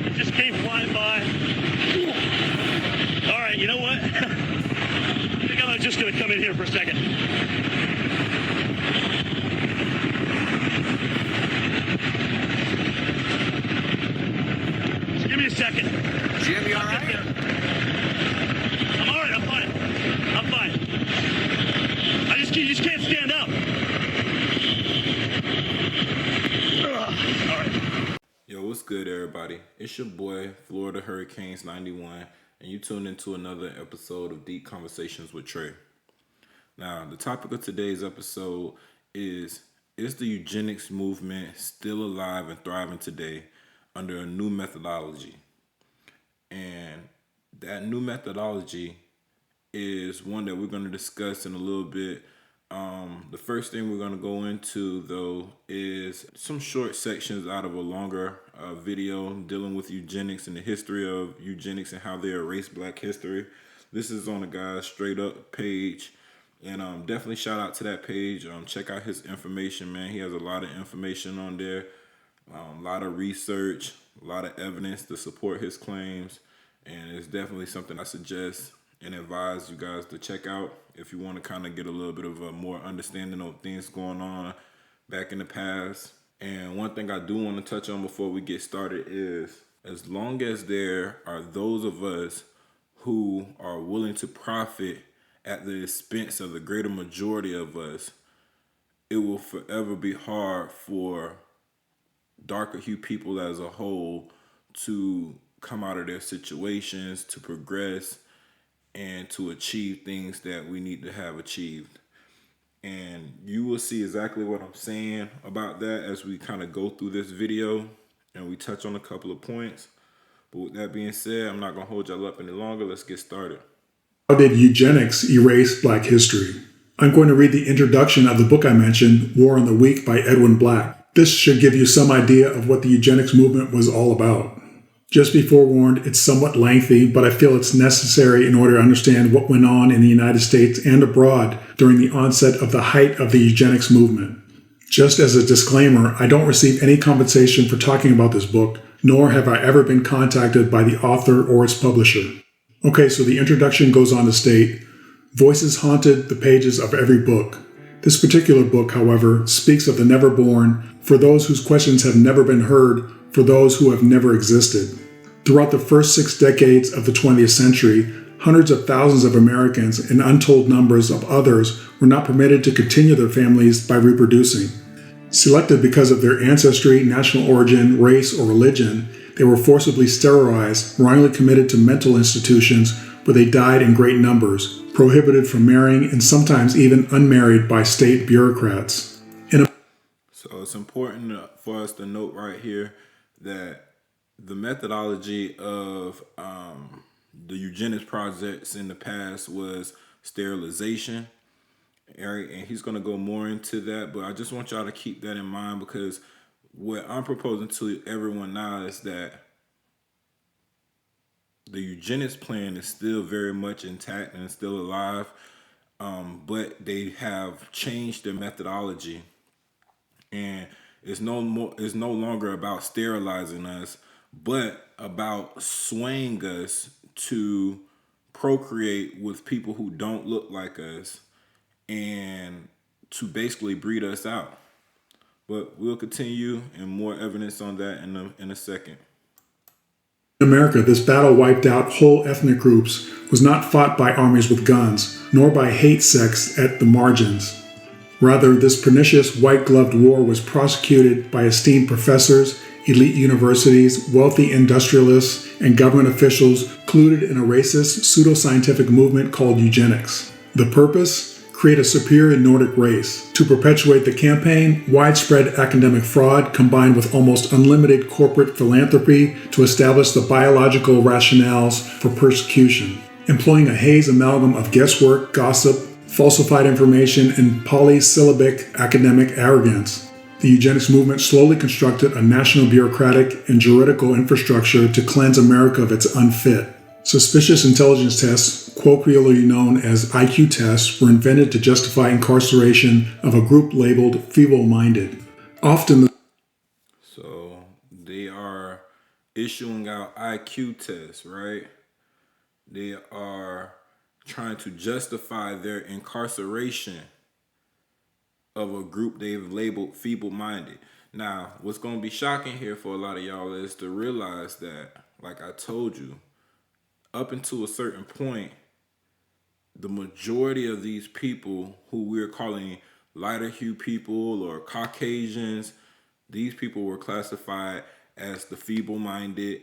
It just came flying by. All right, you know what? I think I'm just going to come in here for a second. Just give me a second. Jim, you all right? I'm all right. I'm fine. I'm fine. You just can't stand up. All right. Yo, what's good, everybody? It's your boy, Florida Hurricanes 91, and you tuned into another episode of Deep Conversations with Trey. Now, the topic of today's episode is the eugenics movement still alive and thriving today under a new methodology? And that new methodology is one that we're going to discuss in a little bit. The first thing we're going to go into, though, is some short sections out of a longer video dealing with eugenics and the history of eugenics and how they erase Black history. This is on a guy's Straight Up page, and definitely shout out to that page. Check out his information, man. He has a lot of information on there, a lot of research, a lot of evidence to support his claims, and it's definitely something I suggest and advise you guys to check out if you want to kind of get a little bit of a more understanding of things going on back in the past. And one thing I do want to touch on before we get started is, as long as there are those of us who are willing to profit at the expense of the greater majority of us, it will forever be hard for darker hue people as a whole to come out of their situations, to progress, and to achieve things that we need to have achieved. And you will see exactly what I'm saying about that as we kind of go through this video and we touch on a couple of points. But with that being said, I'm not going to hold y'all up any longer. Let's get started. How did eugenics erase Black history? I'm going to read the introduction of the book I mentioned, War on the Weak by Edwin Black. This should give you some idea of what the eugenics movement was all about. Just be forewarned, it's somewhat lengthy, but I feel it's necessary in order to understand what went on in the United States and abroad during the onset of the height of the eugenics movement. Just as a disclaimer, I don't receive any compensation for talking about this book, nor have I ever been contacted by the author or its publisher. Okay, so the introduction goes on to state, voices haunted the pages of every book. This particular book, however, speaks of the never born, for those whose questions have never been heard, for those who have never existed. Throughout the first 6 decades of the 20th century, hundreds of thousands of Americans and untold numbers of others were not permitted to continue their families by reproducing. Selected because of their ancestry, national origin, race, or religion, they were forcibly sterilized, wrongly committed to mental institutions where they died in great numbers, prohibited from marrying, and sometimes even unmarried by state bureaucrats. So it's important for us to note right here that the methodology of the eugenics projects in the past was sterilization, and he's going to go more into that, but I just want y'all to keep that in mind, because what I'm proposing to everyone now is that the eugenics plan is still very much intact and still alive, but they have changed their methodology, and it's no longer about sterilizing us, but about swaying us to procreate with people who don't look like us and to basically breed us out. But we'll continue, and more evidence on that in a second. In America, this battle wiped out whole ethnic groups, was not fought by armies with guns, nor by hate sects at the margins. Rather, this pernicious white-gloved war was prosecuted by esteemed professors, elite universities, wealthy industrialists, and government officials colluded in a racist, pseudoscientific movement called eugenics. The purpose? Create a superior Nordic race. To perpetuate the campaign, widespread academic fraud combined with almost unlimited corporate philanthropy to establish the biological rationales for persecution, employing a haze amalgam of guesswork, gossip, falsified information, and polysyllabic academic arrogance. The eugenics movement slowly constructed a national bureaucratic and juridical infrastructure to cleanse America of its unfit. Suspicious intelligence tests, colloquially known as IQ tests, were invented to justify incarceration of a group labeled feeble-minded. Often So They are issuing out IQ tests, right? They are trying to justify their incarceration of a group they've labeled feeble-minded. Now, what's going to be shocking here for a lot of y'all is to realize that, like I told you, up until a certain point, the majority of these people who we're calling lighter hue people or Caucasians, these people were classified as the feeble-minded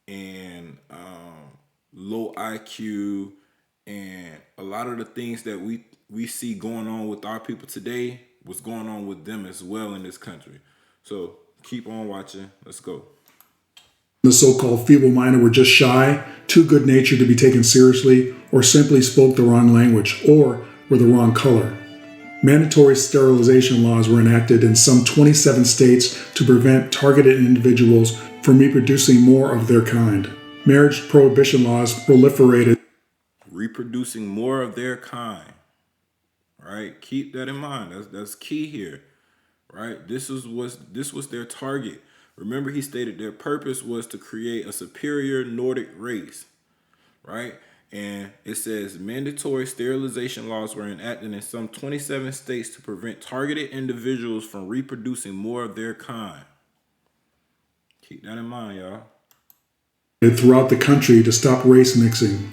and low IQ, and a lot of the things that we see going on with our people today was going on with them as well in this country. So keep on watching. Let's go. The so-called feeble-minded were just shy, too good-natured to be taken seriously, or simply spoke the wrong language, or were the wrong color. Mandatory sterilization laws were enacted in some 27 states to prevent targeted individuals from reproducing more of their kind. Marriage prohibition laws proliferated. Reproducing more of their kind, right? Keep that in mind. That's key here, right? This was their target. Remember, he stated their purpose was to create a superior Nordic race, right? And it says mandatory sterilization laws were enacted in some 27 states to prevent targeted individuals from reproducing more of their kind. Keep that in mind, y'all. Throughout the country to stop race mixing.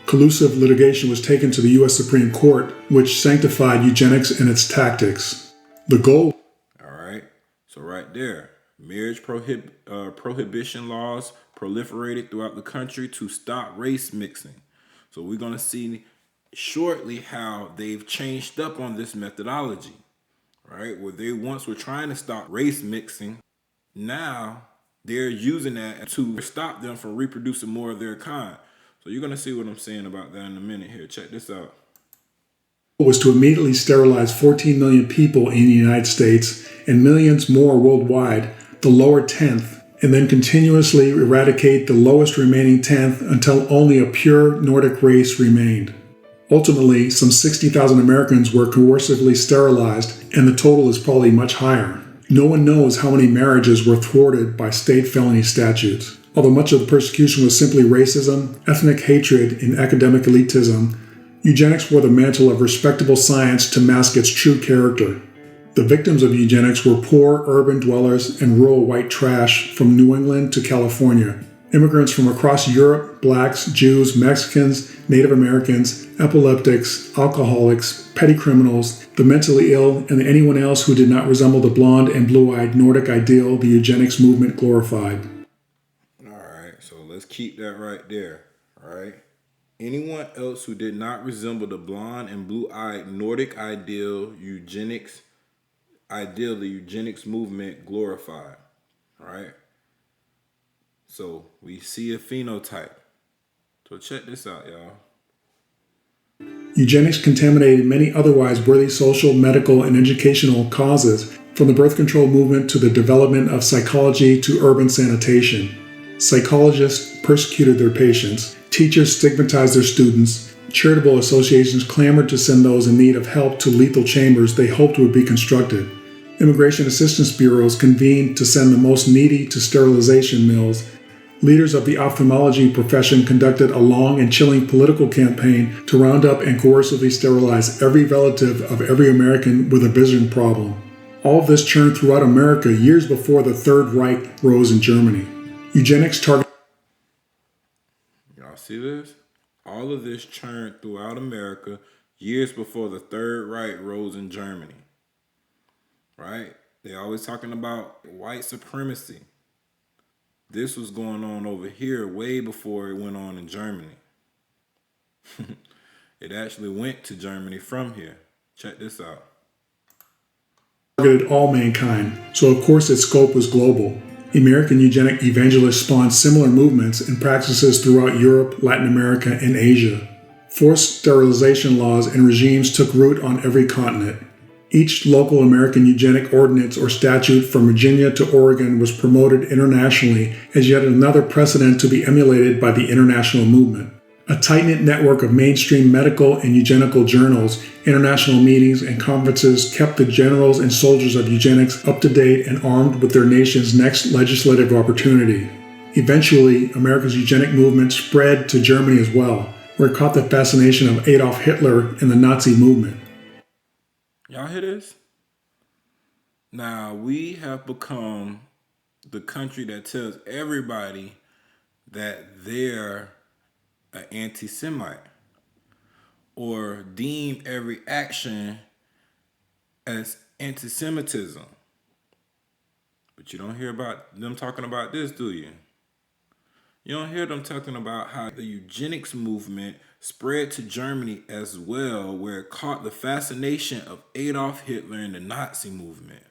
Collusive litigation was taken to the U.S. Supreme Court, which sanctified eugenics and its tactics. The goal. All right. So right there, marriage prohibition laws proliferated throughout the country to stop race mixing. So we're going to see shortly how they've changed up on this methodology, right? Where they once were trying to stop race mixing, now they're using that to stop them from reproducing more of their kind. So you're going to see what I'm saying about that in a minute here. Check this out. Was to immediately sterilize 14 million people in the United States and millions more worldwide, the lower tenth, and then continuously eradicate the lowest remaining tenth until only a pure Nordic race remained. Ultimately, some 60,000 Americans were coercively sterilized, and the total is probably much higher. No one knows how many marriages were thwarted by state felony statutes. Although much of the persecution was simply racism, ethnic hatred, and academic elitism, eugenics wore the mantle of respectable science to mask its true character. The victims of eugenics were poor urban dwellers and rural white trash from New England to California. Immigrants from across Europe, blacks, Jews, Mexicans, Native Americans, epileptics, alcoholics, petty criminals, the mentally ill, and anyone else who did not resemble the blonde and blue-eyed Nordic ideal the eugenics movement glorified. All right, so let's keep that right there, all right? Anyone else who did not resemble the blonde and blue-eyed Nordic ideal the eugenics movement glorified, all right? So we see a phenotype. So check this out, y'all. Eugenics contaminated many otherwise worthy social, medical, and educational causes, from the birth control movement to the development of psychology to urban sanitation. Psychologists persecuted their patients, teachers stigmatized their students, charitable associations clamored to send those in need of help to lethal chambers they hoped would be constructed. Immigration assistance bureaus convened to send the most needy to sterilization mills. Leaders of the ophthalmology profession conducted a long and chilling political campaign to round up and coercively sterilize every relative of every American with a vision problem. All of this churned throughout America years before the Third Reich rose in Germany. Eugenics targeted. Y'all see this? All of this churned throughout America years before the Third Reich rose in Germany. Right? They're always talking about white supremacy. This was going on over here way before it went on in Germany. It actually went to Germany from here. Check this out. Targeted all mankind, so of course its scope was global. American eugenic evangelists spawned similar movements and practices throughout Europe, Latin America, and Asia. Forced sterilization laws and regimes took root on every continent. Each local American eugenic ordinance or statute from Virginia to Oregon was promoted internationally as yet another precedent to be emulated by the international movement. A tight-knit network of mainstream medical and eugenical journals, international meetings, and conferences kept the generals and soldiers of eugenics up to date and armed with their nation's next legislative opportunity. Eventually, America's eugenic movement spread to Germany as well, where it caught the fascination of Adolf Hitler and the Nazi movement. Y'all hear this? Now, we have become the country that tells everybody that they're an anti-Semite, or deem every action as anti-Semitism. But you don't hear about them talking about this, do you? You don't hear them talking about how the eugenics movement spread to Germany as well, where it caught the fascination of Adolf Hitler and the Nazi movement.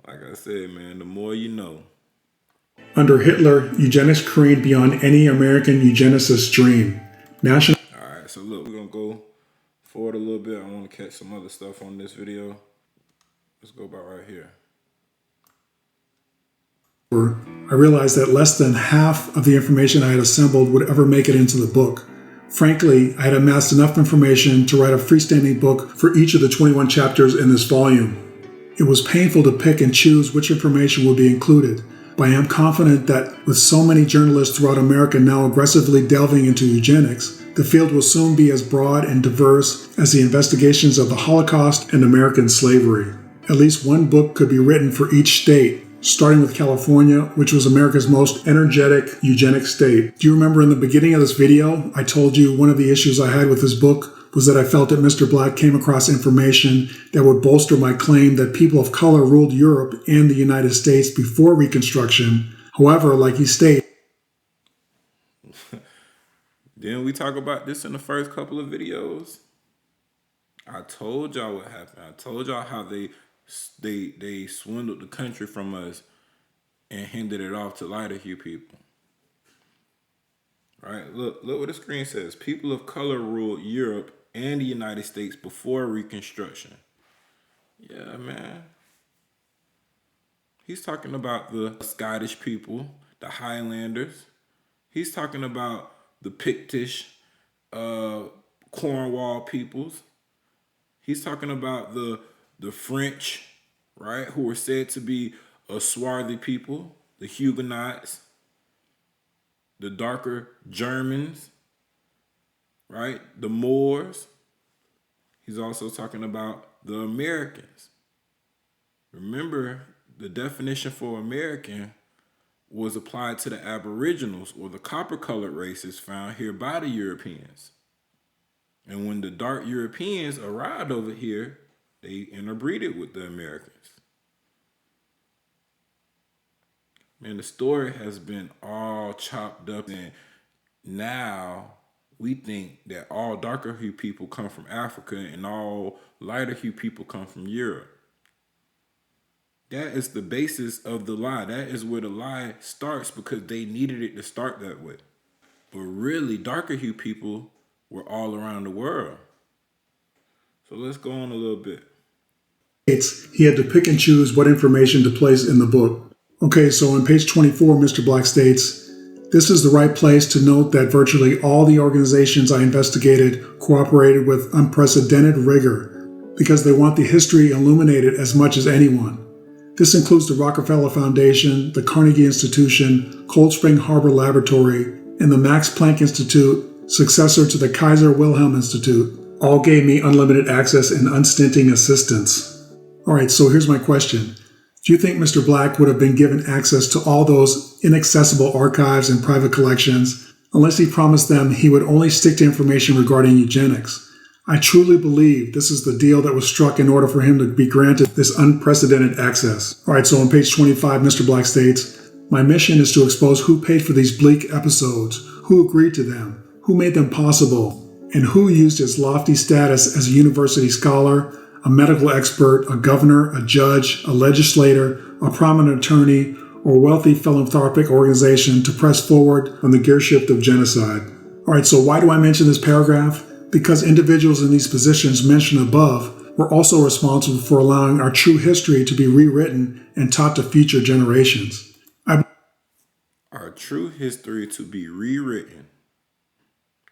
Like I said, man, the more you know. Under Hitler, eugenics careened beyond any American eugenicist's dream. Alright, so look, we're going to go forward a little bit. I want to catch some other stuff on this video. Let's go about right here. I realized that less than half of the information I had assembled would ever make it into the book. Frankly, I had amassed enough information to write a freestanding book for each of the 21 chapters in this volume. It was painful to pick and choose which information would be included, but I am confident that with so many journalists throughout America now aggressively delving into eugenics, the field will soon be as broad and diverse as the investigations of the Holocaust and American slavery. At least one book could be written for each state, starting with California, which was America's most energetic eugenic state. Do you remember in the beginning of this video, I told you one of the issues I had with this book was that I felt that Mr. Black came across information that would bolster my claim that people of color ruled Europe and the United States before Reconstruction. However, like he stated, Didn't we talk about this in the first couple of videos? I told y'all what happened. I told y'all how they swindled the country from us and handed it off to lighter hue people. Right? Look what the screen says. People of color ruled Europe and the United States before Reconstruction. Yeah, man. He's talking about the Scottish people, the Highlanders. He's talking about the Pictish, Cornwall peoples. He's talking about the French, right, who were said to be a swarthy people, the Huguenots, the darker Germans, right, the Moors. He's also talking about the Americans. Remember, the definition for American was applied to the Aboriginals, or the copper-colored races found here by the Europeans. And when the dark Europeans arrived over here, they interbreeded with the Americans. Man, the story has been all chopped up, and now we think that all darker hue people come from Africa and all lighter hue people come from Europe. That is the basis of the lie. That is where the lie starts, because they needed it to start that way. But really, darker hue people were all around the world. So let's go on a little bit. He had to pick and choose what information to place in the book. Okay, so on page 24, Mr. Black states, "This is the right place to note that virtually all the organizations I investigated cooperated with unprecedented rigor because they want the history illuminated as much as anyone. This includes the Rockefeller Foundation, the Carnegie Institution, Cold Spring Harbor Laboratory, and the Max Planck Institute, successor to the Kaiser Wilhelm Institute. All gave me unlimited access and unstinting assistance." All right, so here's my question. Do you think Mr. Black would have been given access to all those inaccessible archives and private collections unless he promised them he would only stick to information regarding eugenics? I truly believe this is the deal that was struck in order for him to be granted this unprecedented access. All right, so on page 25, Mr. Black states, "My mission is to expose who paid for these bleak episodes, who agreed to them, who made them possible, and who used his lofty status as a university scholar, a medical expert, a governor, a judge, a legislator, a prominent attorney, or wealthy philanthropic organization to press forward on the gearshift of genocide." All right, so why do I mention this paragraph? Because individuals in these positions mentioned above were also responsible for allowing our true history to be rewritten and taught to future generations. our true history to be rewritten.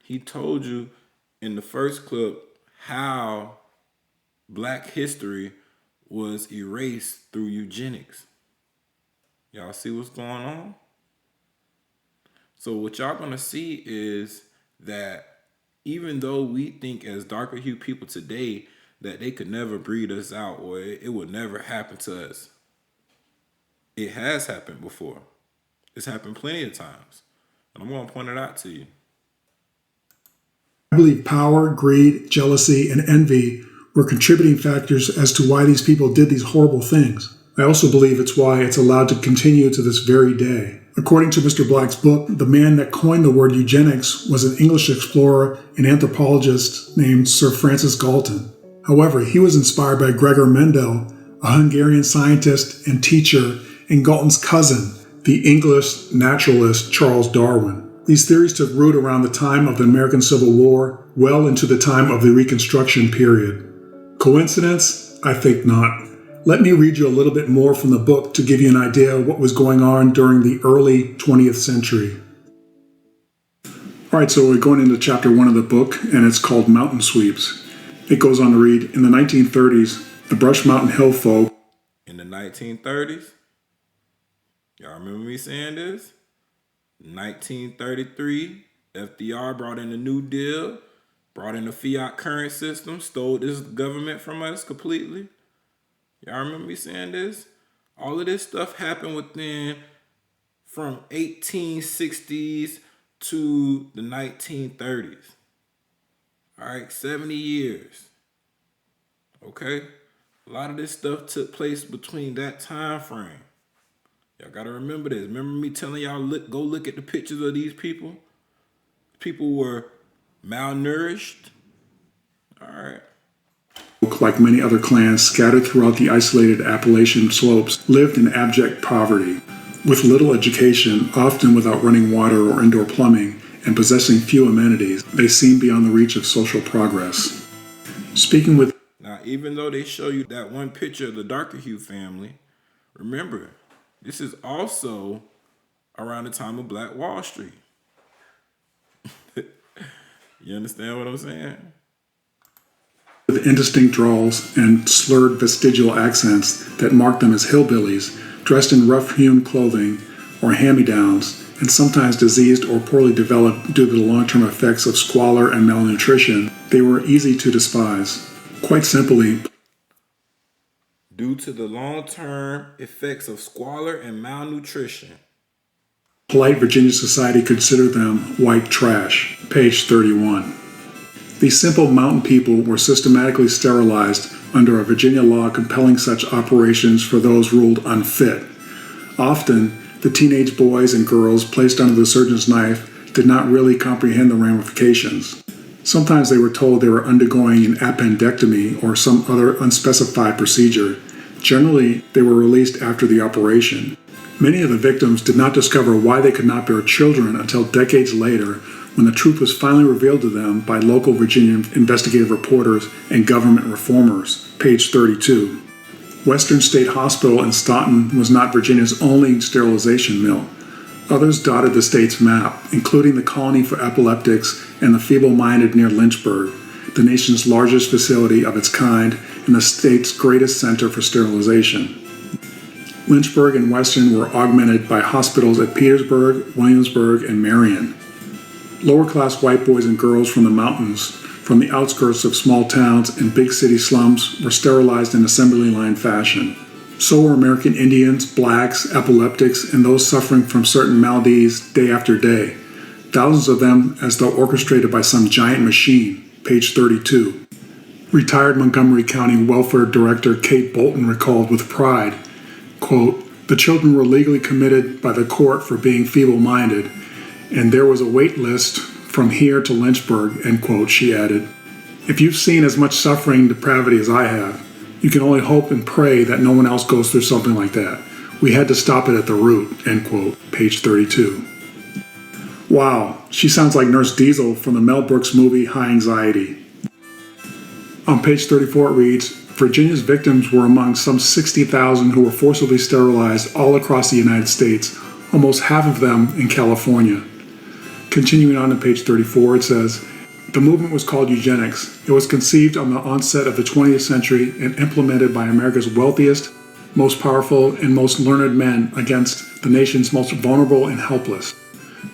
He told you in the first clip how Black history was erased through eugenics. Y'all see what's going on? So what y'all gonna see is that even though we think as darker hued people today that they could never breed us out or it would never happen to us, it has happened before. It's happened plenty of times. And I'm gonna point it out to you. I believe power, greed, jealousy, and envy were contributing factors as to why these people did these horrible things. I also believe it's why it's allowed to continue to this very day. According to Mr. Black's book, the man that coined the word eugenics was an English explorer and anthropologist named Sir Francis Galton. However, he was inspired by Gregor Mendel, a Hungarian scientist and teacher, and Galton's cousin, the English naturalist Charles Darwin. These theories took root around the time of the American Civil War, well into the time of the Reconstruction period. Coincidence? I think not. Let me read you a little bit more from the book to give you an idea of what was going on during the early 20th century. All right, so we're going into chapter 1 of the book, and it's called Mountain Sweeps. It goes on to read, in the 1930s, the Brush Mountain Hill folk. In the 1930s, y'all remember me saying this? 1933, FDR brought in the New Deal, brought in the fiat currency system, stole this government from us completely. Y'all remember me saying this? All of this stuff happened within from 1860s to the 1930s. All right, 70 years. Okay? A lot of this stuff took place between that time frame. Y'all gotta remember this. Remember me telling y'all, go look at the pictures of these people? People were malnourished. All right. Like many other clans scattered throughout the isolated Appalachian slopes, lived in abject poverty, with little education, often without running water or indoor plumbing, and possessing few amenities. They seemed beyond the reach of social progress. Speaking with... Now, even though they show you that one picture of the darker hue family, remember, this is also around the time of Black Wall Street. You understand what I'm saying? With indistinct drawls and slurred vestigial accents that marked them as hillbillies, dressed in rough-hewn clothing or hand-me-downs, and sometimes diseased or poorly developed due to the long-term effects of squalor and malnutrition, they were easy to despise. Quite simply, due to the long-term effects of squalor and malnutrition, polite Virginia society considered them white trash. Page 31. These simple mountain people were systematically sterilized under a Virginia law compelling such operations for those ruled unfit. Often, the teenage boys and girls placed under the surgeon's knife did not really comprehend the ramifications. Sometimes they were told they were undergoing an appendectomy or some other unspecified procedure. Generally, they were released after the operation. Many of the victims did not discover why they could not bear children until decades later, when the truth was finally revealed to them by local Virginia investigative reporters and government reformers. Page 32. Western State Hospital in Staunton was not Virginia's only sterilization mill. Others dotted the state's map, including the Colony for Epileptics and the Feeble-Minded near Lynchburg, the nation's largest facility of its kind and the state's greatest center for sterilization. Lynchburg and Western were augmented by hospitals at Petersburg, Williamsburg, and Marion. Lower-class white boys and girls from the mountains, from the outskirts of small towns and big city slums, were sterilized in assembly line fashion. So were American Indians, blacks, epileptics, and those suffering from certain maladies day after day. Thousands of them as though orchestrated by some giant machine. Page 32. Retired Montgomery County Welfare Director Kate Bolton recalled with pride, quote, "The children were legally committed by the court for being feeble-minded, and there was a wait list from here to Lynchburg," end quote, she added. "If you've seen as much suffering and depravity as I have, you can only hope and pray that no one else goes through something like that. We had to stop it at the root," end quote, page 32. Wow, she sounds like Nurse Diesel from the Mel Brooks movie High Anxiety. On page 34 it reads, Virginia's victims were among some 60,000 who were forcibly sterilized all across the United States almost half of them in California. Continuing on to page 34, it says, the movement was called eugenics. It was conceived on the onset of the 20th century and implemented by America's wealthiest, most powerful, and most learned men against the nation's most vulnerable and helpless.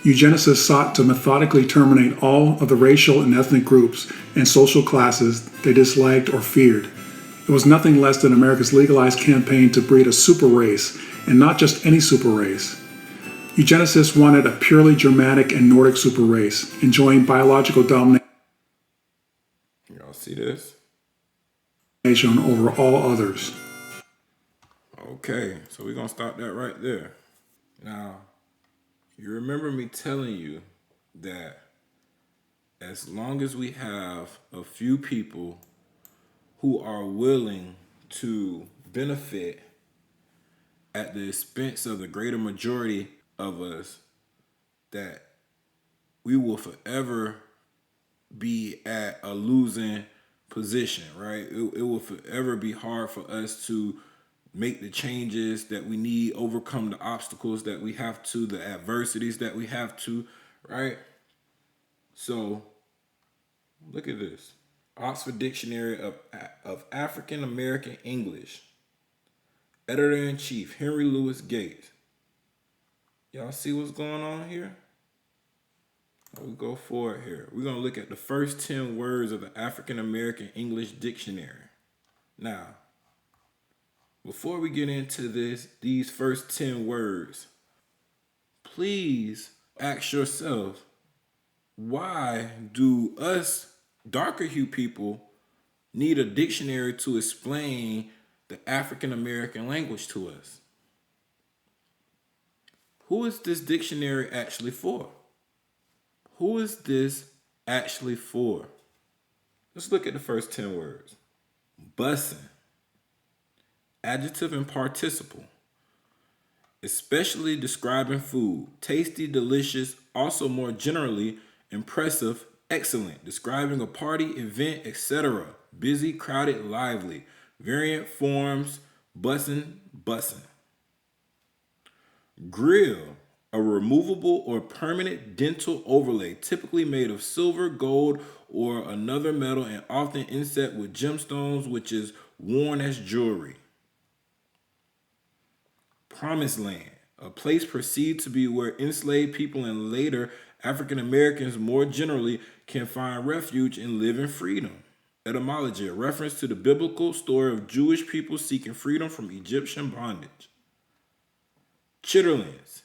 Eugenicists sought to methodically terminate all of the racial and ethnic groups and social classes they disliked or feared. It was nothing less than America's legalized campaign to breed a super race, and not just any super race. Eugenicists wanted a purely Germanic and Nordic super race, enjoying biological domination Y'all see this? over all others. Okay, so we're going to stop that right there. Now, you remember me telling you that as long as we have a few people who are willing to benefit at the expense of the greater majority of us, that we will forever be at a losing position, right? It will forever be hard for us to make the changes that we need, overcome the obstacles that we have to, the adversities that we have to, right? So look at this. Oxford Dictionary of African American English. Editor-in-Chief, Henry Louis Gates. Y'all see what's going on here? We go forward here. We're going to look at the first 10 words of the African American English Dictionary. Now, before we get into these first 10 words, please ask yourself, why do us darker hue people need a dictionary to explain the African American language to us? Who is this dictionary actually for? Who is this actually for? Let's look at the first 10 words. Bussin'. Adjective and participle. Especially describing food. Tasty, delicious, also more generally, impressive, excellent. Describing a party, event, etc. Busy, crowded, lively. Variant forms, bussin', bussin'. Grill, a removable or permanent dental overlay, typically made of silver, gold, or another metal, and often inset with gemstones, which is worn as jewelry. Promised land, a place perceived to be where enslaved people and later African Americans more generally can find refuge and live in freedom. Etymology, a reference to the biblical story of Jewish people seeking freedom from Egyptian bondage. Chitterlings,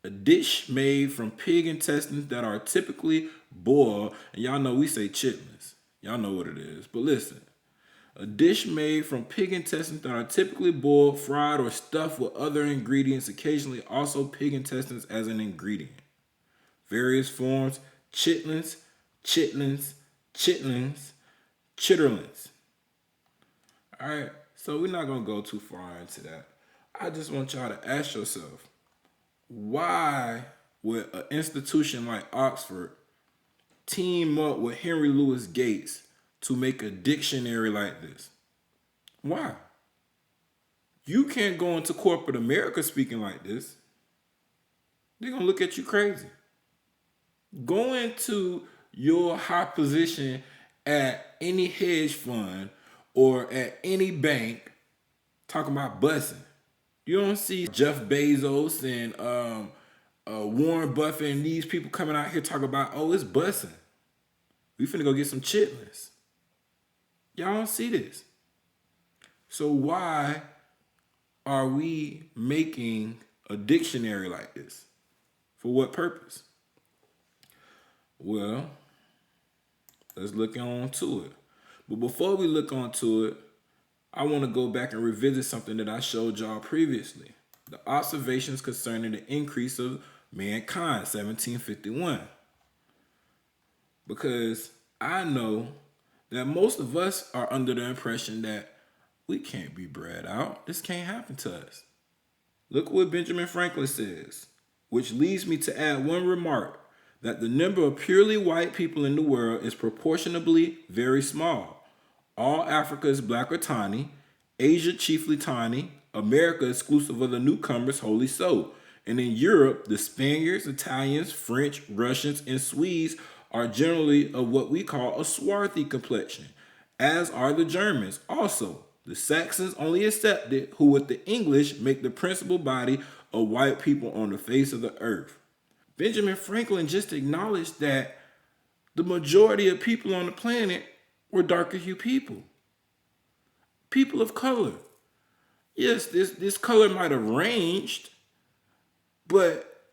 a dish made from pig intestines that are typically boiled, and y'all know we say chitlins. Y'all know what it is, but listen. A dish made from pig intestines that are typically boiled, fried, or stuffed with other ingredients, occasionally also pig intestines as an ingredient. Various forms, chitlins, chitlins, chitlins, chitterlings. All right, so we're not going to go too far into that. I just want y'all to ask yourself, why would an institution like Oxford team up with Henry Louis Gates to make a dictionary like this? Why? You can't go into corporate America speaking like this. They're going to look at you crazy. Go into your high position at any hedge fund or at any bank talking about busing. You don't see Jeff Bezos and Warren Buffett and these people coming out here talking about, oh, it's busing. We finna go get some chitlins. Y'all don't see this. So why are we making a dictionary like this? For what purpose? Well, let's look on to it. But before we look onto it, I want to go back and revisit something that I showed y'all previously. The observations concerning the increase of mankind, 1751. Because I know that most of us are under the impression that we can't be bred out. This can't happen to us. Look what Benjamin Franklin says, which leads me to add one remark, that the number of purely white people in the world is proportionably very small. All Africa is black or tiny, Asia chiefly tiny, America exclusive of the newcomers wholly so, And in Europe, the Spaniards, Italians, French, Russians, and Swedes are generally of what we call a swarthy complexion, as are the Germans. Also, the Saxons only accepted who with the English make the principal body of white people on the face of the earth. Benjamin Franklin just acknowledged that the majority of people on the planet were darker hued people. People of color. Yes, this color might have ranged, but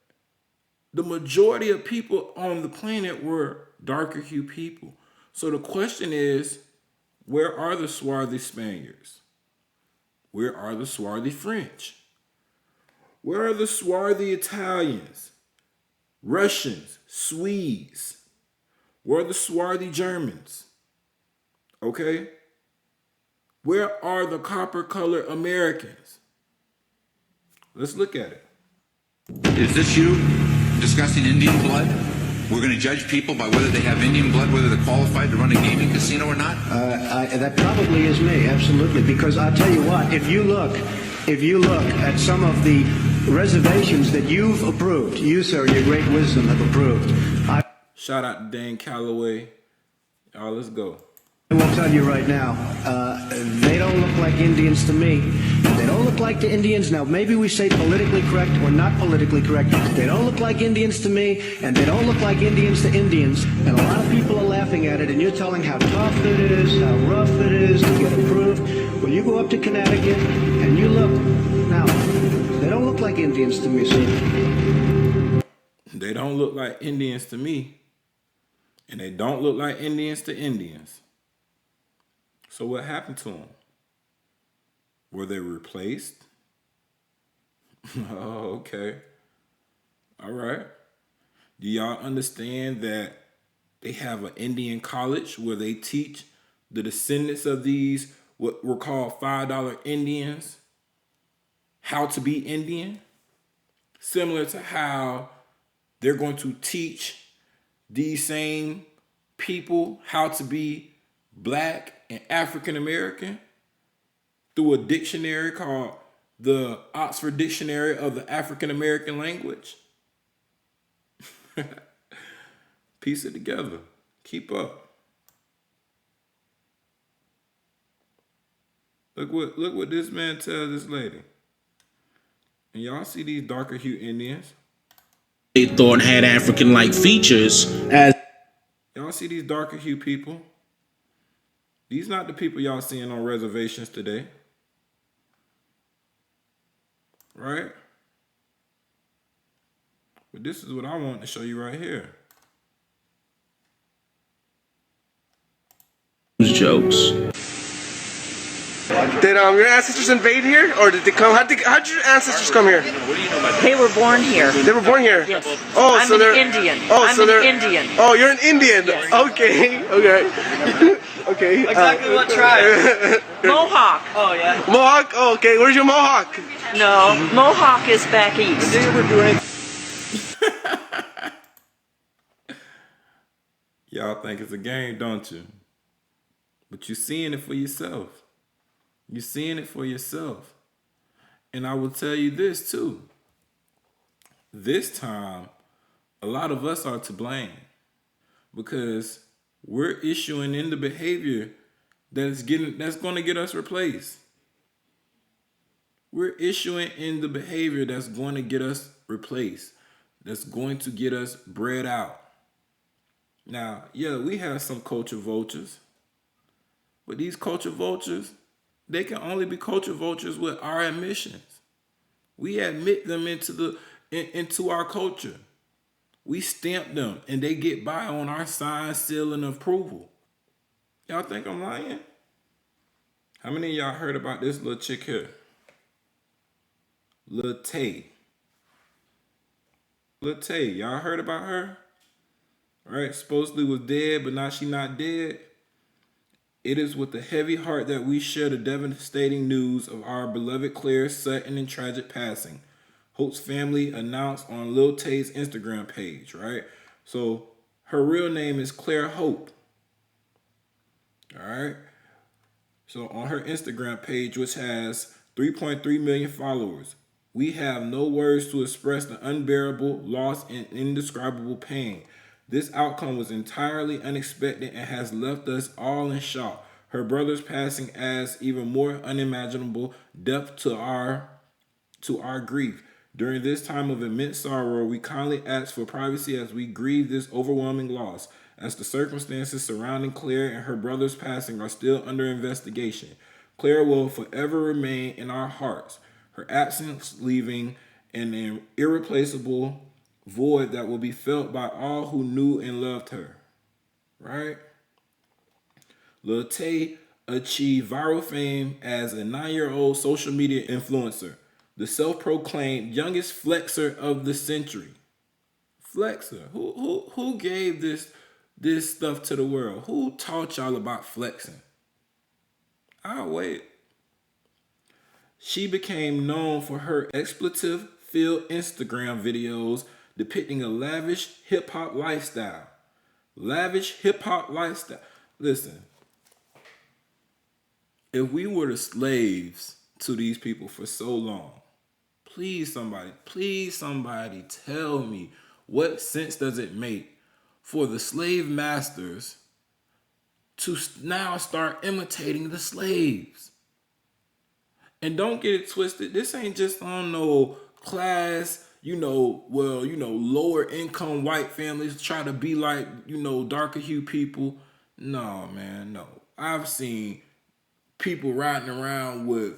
the majority of people on the planet were darker hued people. So the question is, where are the swarthy Spaniards? Where are the swarthy French? Where are the swarthy Italians, Russians, Swedes? Where are the swarthy Germans? Okay? Where are the copper-colored Americans? Let's look at it. Is this you discussing Indian blood? We're going to judge people by whether they have Indian blood, whether they're qualified to run a gaming casino or not? That probably is me, absolutely. Because I'll tell you what, if you look at some of the reservations that you've approved, you, sir, your great wisdom have approved. Shout out to Dan Calloway. Y'all, let's go. I will tell you right now, they don't look like Indians to me. They don't look like the Indians. Now, maybe we say politically correct or not politically correct. They don't look like Indians to me, and they don't look like Indians to Indians. And a lot of people are laughing at it, and you're telling how tough it is, how rough it is to get approved. Well, you go up to Connecticut, and you look. Now, they don't look like Indians to me, sir. They don't look like Indians to me, and they don't look like Indians to Indians. So what happened to them? Were they replaced? Oh, okay. All right. Do y'all understand that they have an Indian college where they teach the descendants of these, what were called $5 Indians, how to be Indian? Similar to how they're going to teach these same people how to be Black and African American through a dictionary called the Oxford Dictionary of the African American Language. Piece it together. Keep up. Look what this man tells this lady. And y'all see these darker hue Indians? They thought had African-like features as Y'all see these darker hue people? These not the people y'all seeing on reservations today. Right? But this is what I want to show you right here. jokes. Did your ancestors invade here, or did they come? How'd your ancestors come here? They were born here. They were born here. Yes. Oh, I'm so an they're Indian. Oh, I'm so an they're Indian. Oh, you're an Indian. Yes. Okay. Okay. Okay. Exactly what tribe? Mohawk. Oh yeah. Mohawk. Oh, okay. Where's your Mohawk? No, Mohawk is back east. Did you ever do anything? Y'all think it's a game, don't you? But you're seeing it for yourself. You're seeing it for yourself. And I will tell you this too. This time, a lot of us are to blame because we're issuing in the behavior that's going to get us replaced. We're issuing in the behavior that's going to get us replaced, that's going to get us bred out. Now, yeah, we have some culture vultures, but these culture vultures, they can only be culture vultures with our admissions. We admit them into our culture. We stamp them and they get by on our sign, seal, and approval. Y'all think I'm lying? How many of y'all heard about this little chick here? Lil Tay. Lil Tay, y'all heard about her? Right? Supposedly was dead, but now she not dead. It is with a heavy heart that we share the devastating news of our beloved Claire's sudden and tragic passing. Hope's family announced on Lil Tay's Instagram page, right? So her real name is Claire Hope. All right? So on her Instagram page, which has 3.3 million followers, We have no words to express the unbearable loss and indescribable pain. This outcome was entirely unexpected and has left us all in shock. Her brother's passing adds even more unimaginable depth to our grief. During this time of immense sorrow, we kindly ask for privacy as we grieve this overwhelming loss, as the circumstances surrounding Claire and her brother's passing are still under investigation. Claire will forever remain in our hearts, her absence leaving an irreplaceable void that will be felt by all who knew and loved her. Right? Lil Tay achieved viral fame as a 9-year-old social media influencer, the self-proclaimed youngest flexer of the century. Flexer. Who gave this stuff to the world? Who taught y'all about flexing? I'll wait. She became known for her expletive-filled Instagram videos depicting a lavish hip-hop lifestyle. Lavish hip-hop lifestyle. Listen, if we were the slaves to these people for so long, please somebody tell me, what sense does it make for the slave masters to now start imitating the slaves? And don't get it twisted. This ain't just on no class, lower income white families try to be like, darker hue people. No, man, no. I've seen people riding around with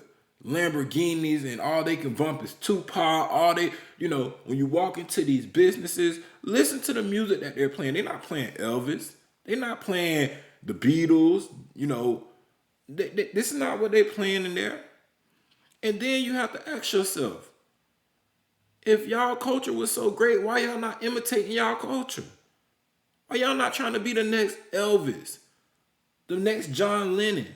Lamborghinis and all they can bump is Tupac. When you walk into these businesses, listen to the music that they're playing. They're not playing Elvis. They're not playing the Beatles. This is not what they're playing in there. And then you have to ask yourself, if y'all culture was so great, why y'all not imitating y'all culture? Why y'all not trying to be the next Elvis, the next John Lennon?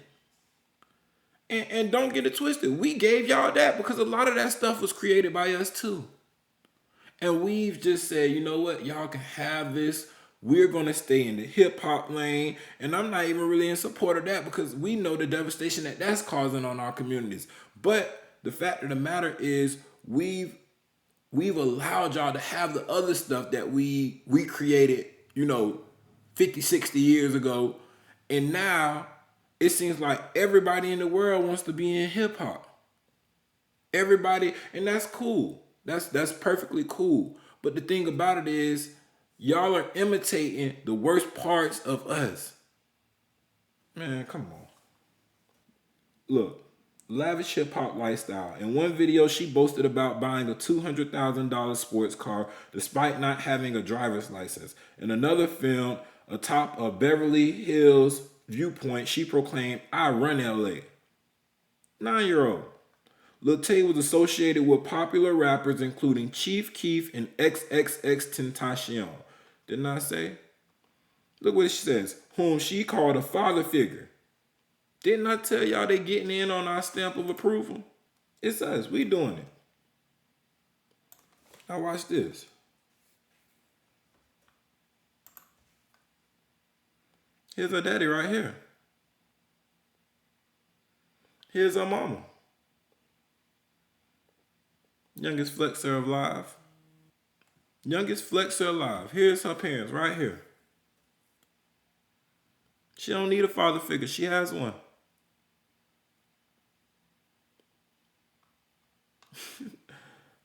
And don't get it twisted. We gave y'all that because a lot of that stuff was created by us too. And we've just said, you know what? Y'all can have this. We're going to stay in the hip hop lane. And I'm not even really in support of that because we know the devastation that that's causing on our communities. But the fact of the matter is we've allowed y'all to have the other stuff that we created, 50, 60 years ago. And now it seems like everybody in the world wants to be in hip hop. Everybody, and that's cool. That's perfectly cool. But the thing about it is, y'all are imitating the worst parts of us. Man, come on. Look, lavish hip hop lifestyle. In one video, she boasted about buying a $200,000 sports car despite not having a driver's license. In another film, atop a Beverly Hills viewpoint, she proclaimed, "I run LA." 9-year-old. Lil Tay was associated with popular rappers including Chief Keef and XXXTentacion. Didn't I say? Look what she says. Whom she called a father figure. Didn't I tell y'all they getting in on our stamp of approval? It's us. We doing it. Now watch this. Here's her daddy right here. Here's her mama. Youngest flexer alive. Youngest flexer alive. Here's her parents right here. She don't need a father figure. She has one.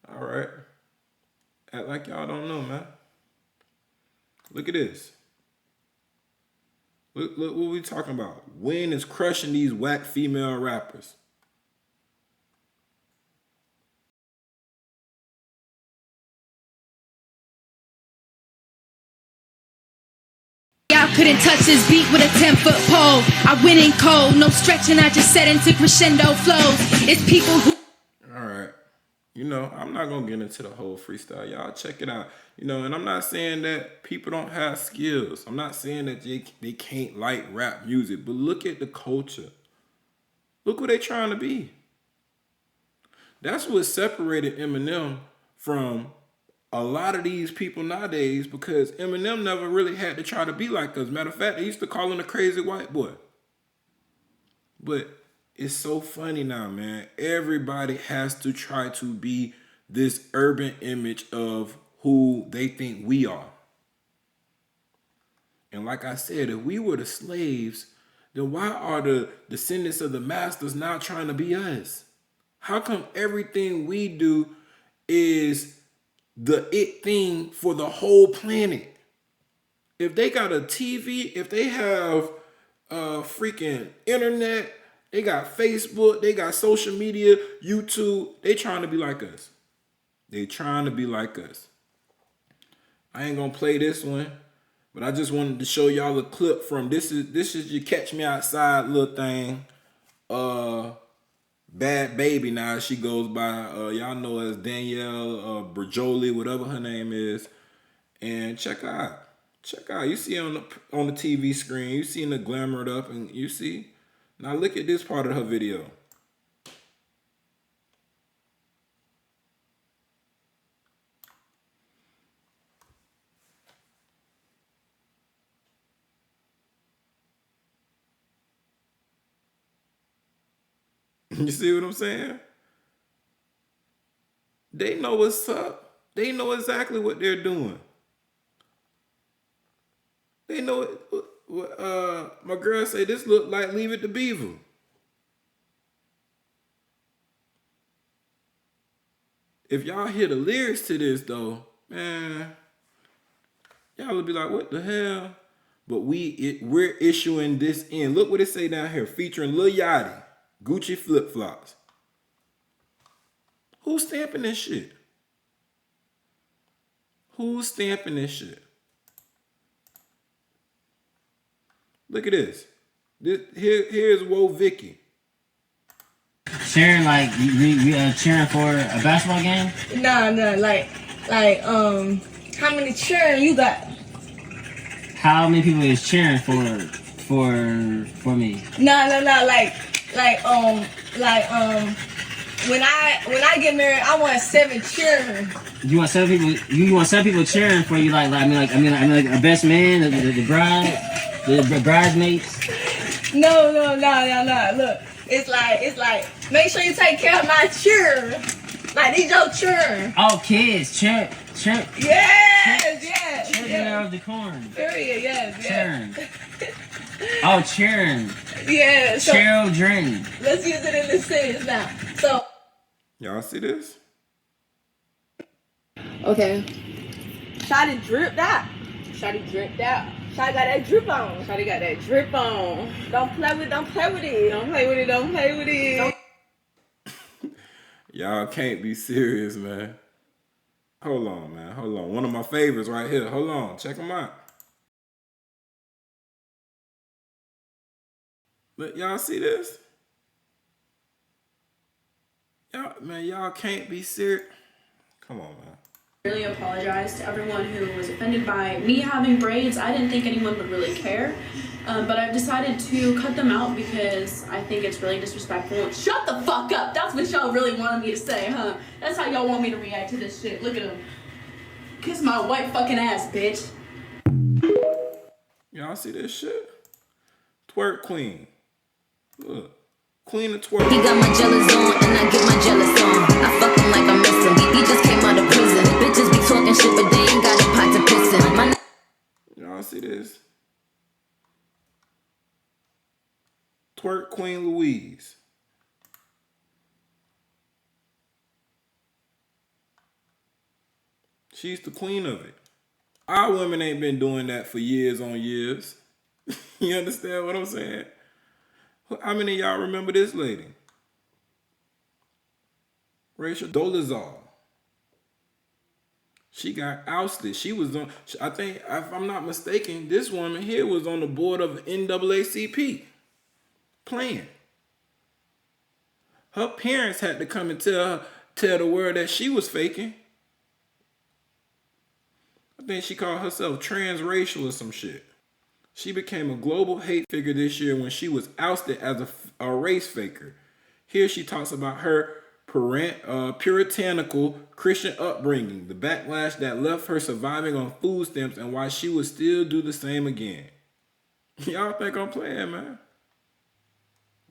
All right. Act like y'all don't know, man. Look at this. Look what we talking about. Wayne is crushing these whack female rappers. Y'all couldn't touch this beat with a 10-foot pole. I went in cold, no stretching, I just set into crescendo flows. It's people who... All right. I'm not going to get into the whole freestyle. Y'all check it out. And I'm not saying that people don't have skills. I'm not saying that they can't like rap music. But look at the culture. Look what they trying to be. That's what separated Eminem from a lot of these people nowadays, because Eminem never really had to try to be like us. Matter of fact, they used to call him a crazy white boy. But it's so funny now, man. Everybody has to try to be this urban image of who they think we are. And like I said, if we were the slaves, then why are the descendants of the masters now trying to be us? How come everything we do is the it thing for the whole planet? If they got a TV, if they have freaking internet, they got Facebook, they got social media, YouTube, they trying to be like us. They trying to be like us. I ain't gonna play this one, but I just wanted to show y'all a clip from this is your Catch Me Outside little thing. Bad Baby now she goes by, y'all know as Danielle Berjoli, whatever her name is. And check out. You see on the TV screen, you see the glamored up, and you see. Now look at this part of her video. You see what I'm saying? They know what's up. They know exactly what they're doing. They know what my girl say, this look like Leave It to Beaver. If y'all hear the lyrics to this though, man, y'all will be like, what the hell? But we're issuing this in. Look what it say down here, featuring Lil Yachty, Gucci flip-flops. Who's stamping this shit? Who's stamping this shit? Look at this. Here's Woe Vicky. Cheering like we cheering for a basketball game? Nah, like how many cheering you got? How many people is cheering for me? Nah, like when I get married, I want 7 cheering. You want 7 people? You want 7 people cheering for you? Like a best man, the bride, the bridesmaids. No. Look, it's like make sure you take care of my cheer. Like these your cheer. Oh, kids, cheer. Yes. Children of the corn. Period. Yes. Cheering. Oh, cheering. Yeah. So children. Let's use it in this sentence now. So. Y'all see this? Okay. Shotty dripped out. Shotty got that drip on. Don't play with it. Y'all can't be serious, man. Hold on. One of my favorites right here. Hold on. Check them out. But y'all see this? Y'all can't be serious. Come on, man. Really apologize to everyone who was offended by me having braids. I didn't think anyone would really care, but I've decided to cut them out because I think it's really disrespectful. Shut the fuck up! That's what y'all really wanted me to say, huh? That's how y'all want me to react to this shit. Look at him. Kiss my white fucking ass, bitch. Y'all see this shit? Twerk queen. Look. Queen of twerk. He got my jealous on and I get my jealous on. I fuck him like I miss him. He just came out of prison. Bitches be talking shit, but they ain't got a pot to piss in. Y'all see this? Twerk Queen Louise. She's the queen of it. Our women ain't been doing that for years on years. You understand what I'm saying? How many of y'all remember this lady? Rachel Dolezal. She got ousted. She was on, I think, if I'm not mistaken, this woman here was on the board of NAACP playing. Her parents had to come and tell the world that she was faking. I think she called herself transracial or some shit. She became a global hate figure this year when she was ousted as a race faker. Here she talks about her puritanical Christian upbringing, the backlash that left her surviving on food stamps, and why she would still do the same again. Y'all think I'm playing, man?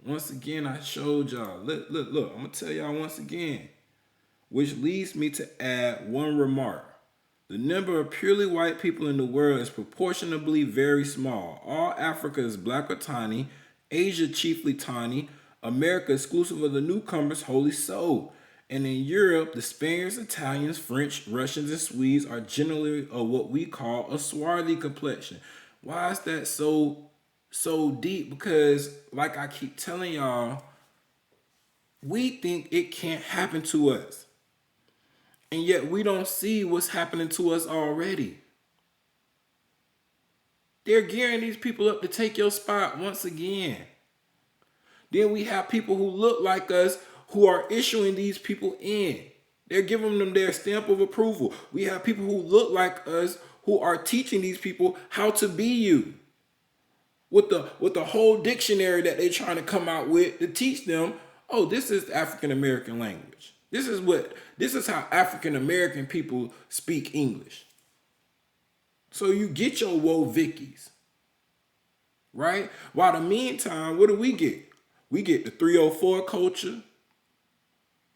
Once again, I showed y'all. Look, I'm going to tell y'all once again. which leads me to add one remark. The number of purely white people in the world is proportionably very small. All Africa is black or tiny, Asia chiefly tiny, America exclusive of the newcomers wholly so. And in Europe, the Spaniards, Italians, French, Russians, and Swedes are generally of what we call a swarthy complexion. Why is that so deep? Because like I keep telling y'all, we think it can't happen to us. And yet we don't see what's happening to us already. They're gearing these people up to take your spot once again. Then we have people who look like us who are issuing these people in. They're giving them their stamp of approval. We have people who look like us who are teaching these people how to be you. With the whole dictionary that they're trying to come out with to teach them, oh, this is African American language. This is how African American people speak English. So you get your woe Vickies, right? While in the meantime, what do we get? We get the 304 culture.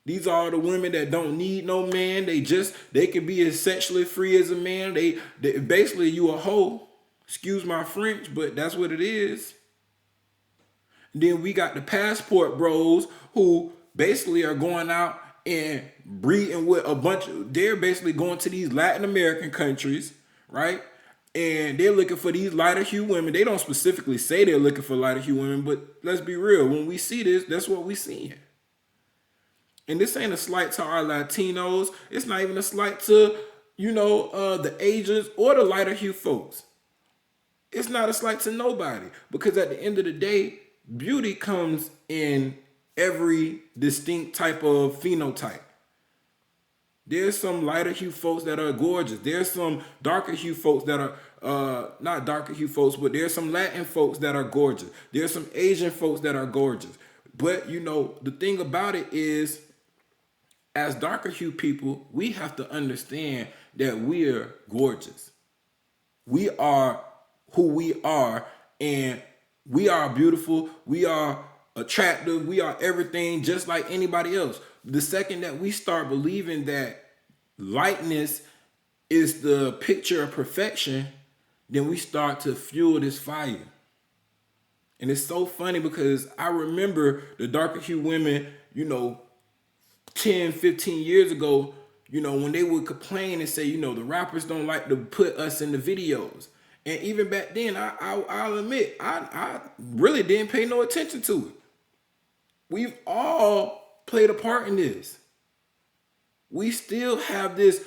These are the women that don't need no man. They can be as sexually free as a man. They basically, you a hoe. Excuse my French, but that's what it is. And then we got the passport bros who basically are going out and breeding with they're basically going to these Latin American countries, right? And they're looking for these lighter hue women. They don't specifically say they're looking for lighter hue women, but let's be real. When we see this, that's what we're seeing. And this ain't a slight to our Latinos. It's not even a slight to, the Asians or the lighter hue folks. It's not a slight to nobody, because at the end of the day, beauty comes in every distinct type of phenotype. There's some lighter hue folks that are gorgeous. There's some darker hue folks that are, not darker hue folks, but there's some Latin folks that are gorgeous. There's some Asian folks that are gorgeous. But, the thing about it is, as darker hue people, we have to understand that we're gorgeous. We are who we are, and we are beautiful. We are attractive. We are everything just like anybody else. The second that we start believing that lightness is the picture of perfection, then we start to fuel this fire. And it's so funny because I remember the darker hue women, 10, 15 years ago, when they would complain and say, the rappers don't like to put us in the videos. And even back then, I'll admit, I really didn't pay no attention to it. We've all played a part in this. We still have this,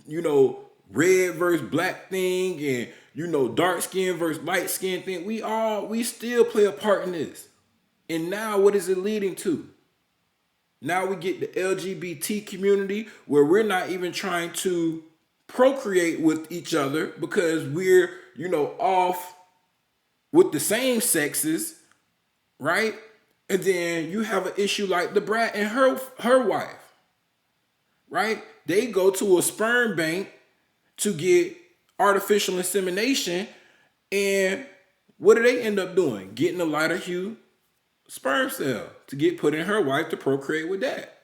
red versus black thing and, dark skin versus light skin thing. We still play a part in this. And now what is it leading to? Now we get the LGBT community where we're not even trying to procreate with each other because we're, off with the same sexes, right? And then you have an issue like the brat and her wife, right? They go to a sperm bank to get artificial insemination, and what do they end up doing? Getting a lighter hue sperm cell to get put in her wife to procreate with that.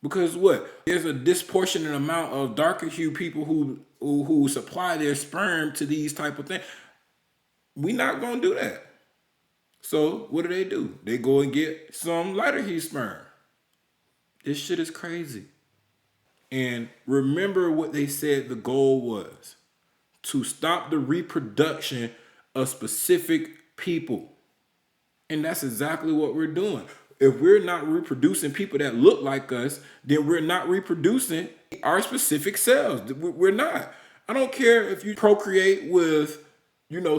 Because what? There's a disproportionate amount of darker hue people who supply their sperm to these type of things. We're not going to do that. So what do? They go and get some lighter hue sperm. This shit is crazy. And remember what they said the goal was: to stop the reproduction of specific people. And that's exactly what we're doing. If we're not reproducing people that look like us, then we're not reproducing our specific selves. We're not. I don't care if you procreate with,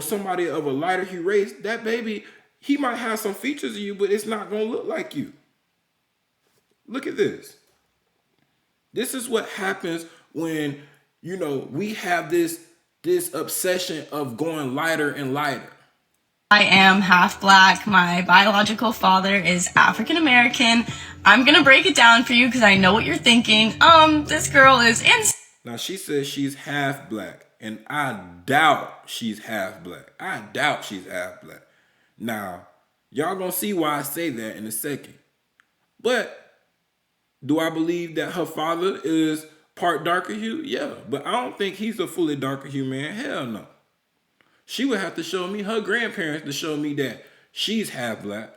somebody of a lighter hue race. That baby, he might have some features of you, but it's not going to look like you. Look at this. This is what happens when, we have this obsession of going lighter and lighter. I am half black. My biological father is African American. I'm gonna break it down for you because I know what you're thinking. This girl is Now she says she's half black, and I doubt she's half black. Now, y'all gonna see why I say that in a second. But Do I believe that her father is part darker hue? Yeah, but I don't think he's a fully darker hue man. Hell no. She would have to show me her grandparents to show me that she's half black.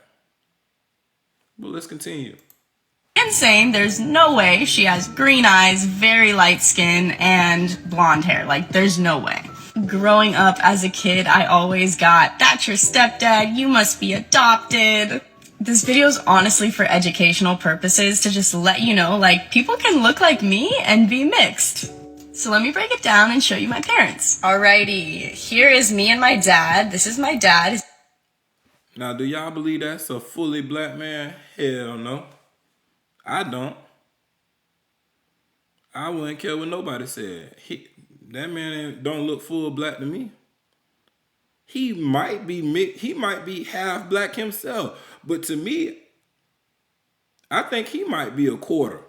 But let's continue. Insane. There's no way she has green eyes, very light skin, and blonde hair. Like, there's no way. Growing up as a kid, I always got, "That's your stepdad, you must be adopted." This video is honestly for educational purposes to just let you know, like, people can look like me and be mixed. So let me break it down and show you my parents. Alrighty, here is me and my dad. This is my dad. Now, do y'all believe that's a fully black man? Hell no. I don't. I wouldn't care what nobody said. That man don't look full black to me. He might be mixed. He might be half black himself. But to me, I think he might be a quarter.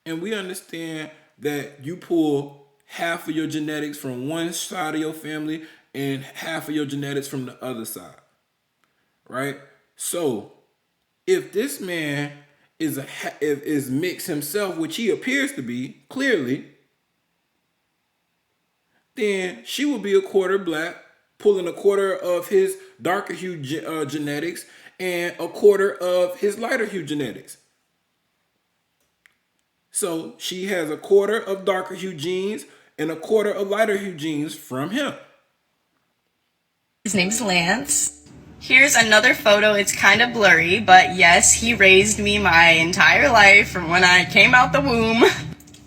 And we understand that you pull half of your genetics from one side of your family and half of your genetics from the other side. Right? So, if this man is mixed himself, which he appears to be, clearly, then she will be a quarter black, pulling a quarter of his darker hue genetics and a quarter of his lighter hue genetics. So she has a quarter of darker hue genes and a quarter of lighter hue genes from him. His name's Lance. Here's another photo. It's kind of blurry, but yes, he raised me my entire life from when I came out the womb.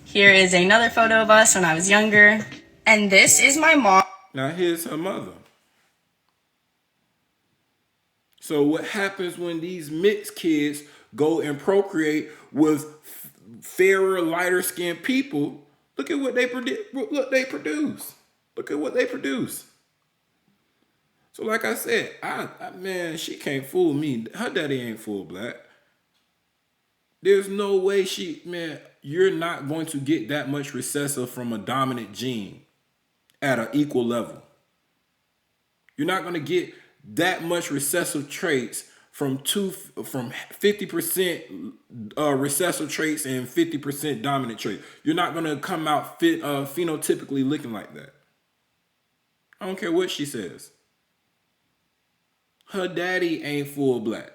Here is another photo of us when I was younger. And this is my mom. Now here's her mother. So what happens when these mixed kids go and procreate with fairer, lighter skinned people? Look at what they produce. Look at what they produce. So like I said, man, she can't fool me. Her daddy ain't full black. There's no way you're not going to get that much recessive from a dominant gene at an equal level. You're not going to get that much recessive traits from 50% recessive traits and 50% dominant traits. You're not going to come out phenotypically looking like that. I don't care what she says. Her daddy ain't full black.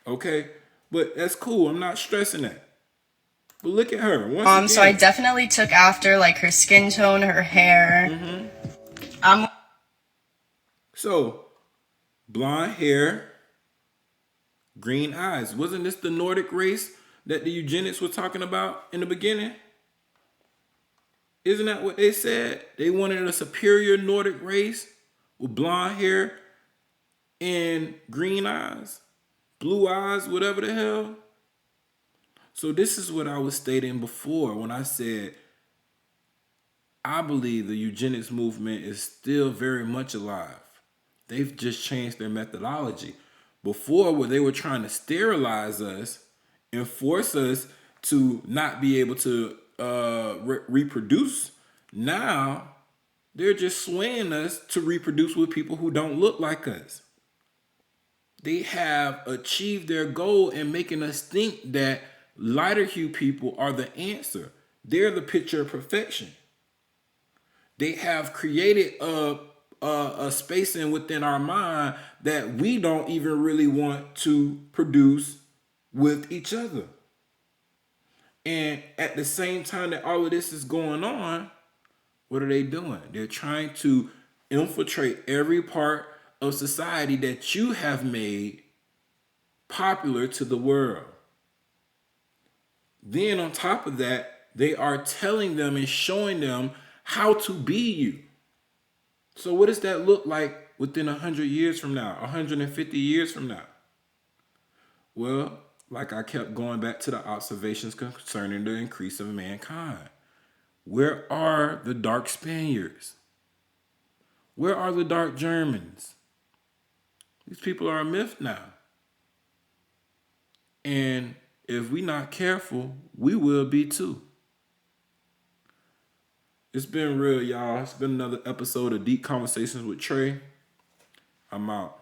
Okay? But that's cool. I'm not stressing that. But look at her. Once again, so I definitely took after like her skin tone, her hair. So, blonde hair, green eyes. Wasn't this the Nordic race that the eugenics were talking about in the beginning? Isn't that what they said? They wanted a superior Nordic race with blonde hair and green eyes, blue eyes, whatever the hell. So this is what I was stating before when I said I believe the eugenics movement is still very much alive. They've just changed their methodology. Before, where they were trying to sterilize us and force us to not be able to reproduce, now they're just swaying us to reproduce with people who don't look like us. They have achieved their goal in making us think that lighter hue people are the answer. They're the picture of perfection. They have created a spacing within our mind that we don't even really want to produce with each other. And at the same time that all of this is going on, what are they doing? They're trying to infiltrate every part of society that you have made popular to the world. Then on top of that, they are telling them and showing them how to be you. So what does that look like within 100 years from now, 150 years from now? Well, like I kept going back to the observations concerning the increase of mankind. Where are the dark Spaniards? Where are the dark Germans? These people are a myth now. And if we're not careful, we will be too. It's been real, y'all. It's been another episode of Deep Conversations with Trey. I'm out.